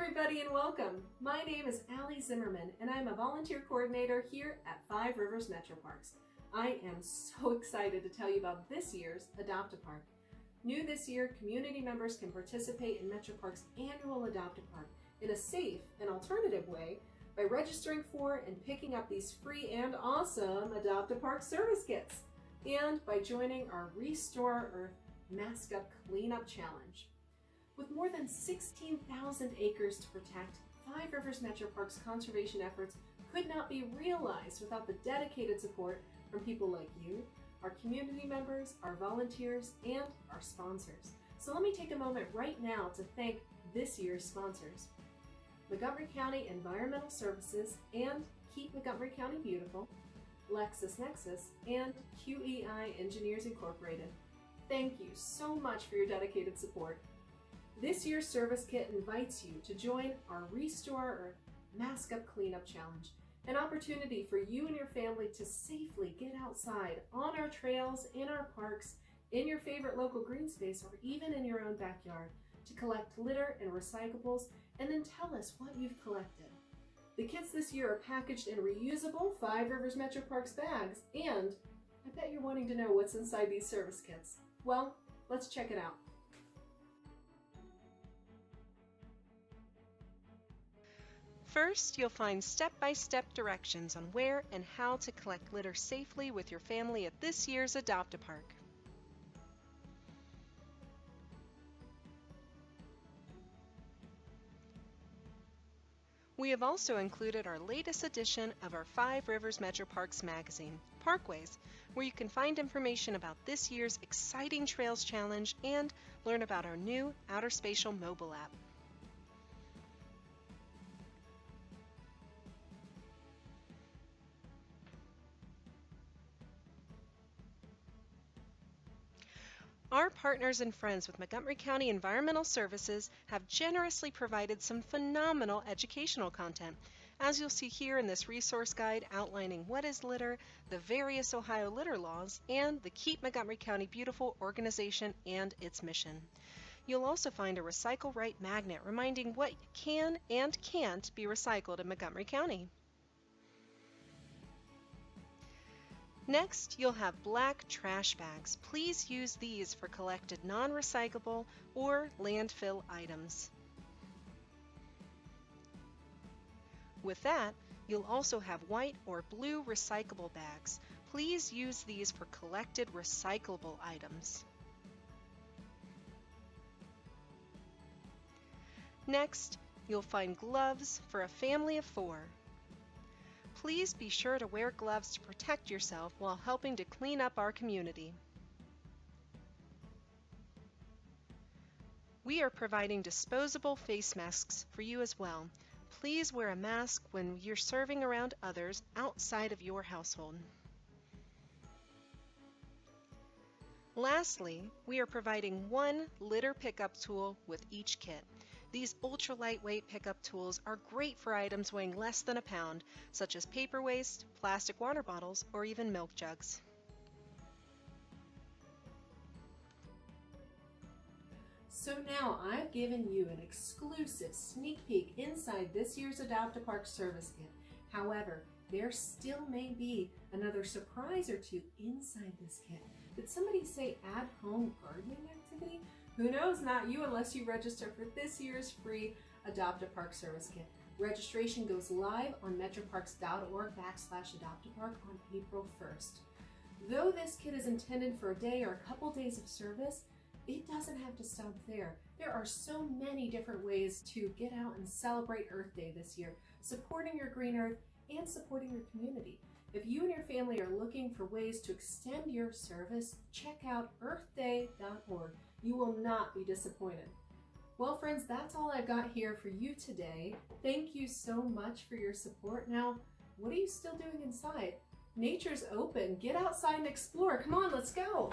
everybody and welcome. My name is Allie Zimmerman and I'm a volunteer coordinator here at Five Rivers MetroParks. I am so excited to tell you about this year's Adopt-A-Park. New this year, community members can participate in MetroParks' annual Adopt-A-Park in a safe and alternative way by registering for and picking up these free and awesome Adopt-A-Park service kits, and by joining our Restore Our Earth Mask Up Cleanup Challenge. With more than 16,000 acres to protect, Five Rivers MetroParks conservation efforts could not be realized without the dedicated support from people like you, our community members, our volunteers, and our sponsors. So let me take a moment right now to thank this year's sponsors: Montgomery County Environmental Services and Keep Montgomery County Beautiful, LexisNexis, and QEI Engineers Incorporated. Thank you so much for your dedicated support. This year's service kit invites you to join our Restore Our Earth Mask Up Cleanup Challenge, an opportunity for you and your family to safely get outside on our trails, in our parks, in your favorite local green space, or even in your own backyard to collect litter and recyclables and then tell us what you've collected. The kits this year are packaged in reusable Five Rivers MetroParks bags, and I bet you're wanting to know what's inside these service kits. Well, let's check it out. First, you'll find step-by-step directions on where and how to collect litter safely with your family at this year's Adopt-A-Park. We have also included our latest edition of our Five Rivers MetroParks magazine, Parkways, where you can find information about this year's exciting Trails Challenge and learn about our new Outer Spatial mobile app. Our partners and friends with Montgomery County Environmental Services have generously provided some phenomenal educational content, as you'll see here in this resource guide outlining what is litter, the various Ohio litter laws, and the Keep Montgomery County Beautiful organization and its mission. You'll also find a Recycle Right magnet reminding what can and can't be recycled in Montgomery County. Next, you'll have black trash bags. Please use these for collected non-recyclable or landfill items. With that, you'll also have white or blue recyclable bags. Please use these for collected recyclable items. Next, you'll find gloves for a family of 4. Please be sure to wear gloves to protect yourself while helping to clean up our community. We are providing disposable face masks for you as well. Please wear a mask when you're serving around others outside of your household. Lastly, we are providing one litter pickup tool with each kit. These ultra lightweight pickup tools are great for items weighing less than a pound, such as paper waste, plastic water bottles, or even milk jugs. So now I've given you an exclusive sneak peek inside this year's Adopt-A-Park service kit. However, there still may be another surprise or two inside this kit. Did somebody say at-home gardening activity? Who knows, not you unless you register for this year's free Adopt-A-Park service kit. Registration goes live on metroparks.org/Adopt-A-Park on April 1st. Though this kit is intended for a day or a couple days of service, it doesn't have to stop there. There are so many different ways to get out and celebrate Earth Day this year, supporting your green earth and supporting your community. If you and your family are looking for ways to extend your service, check out earthday.org. You will not be disappointed. Well, friends, that's all I've got here for you today. Thank you so much for your support. Now, what are you still doing inside? Nature's open. Get outside and explore. Come on, let's go.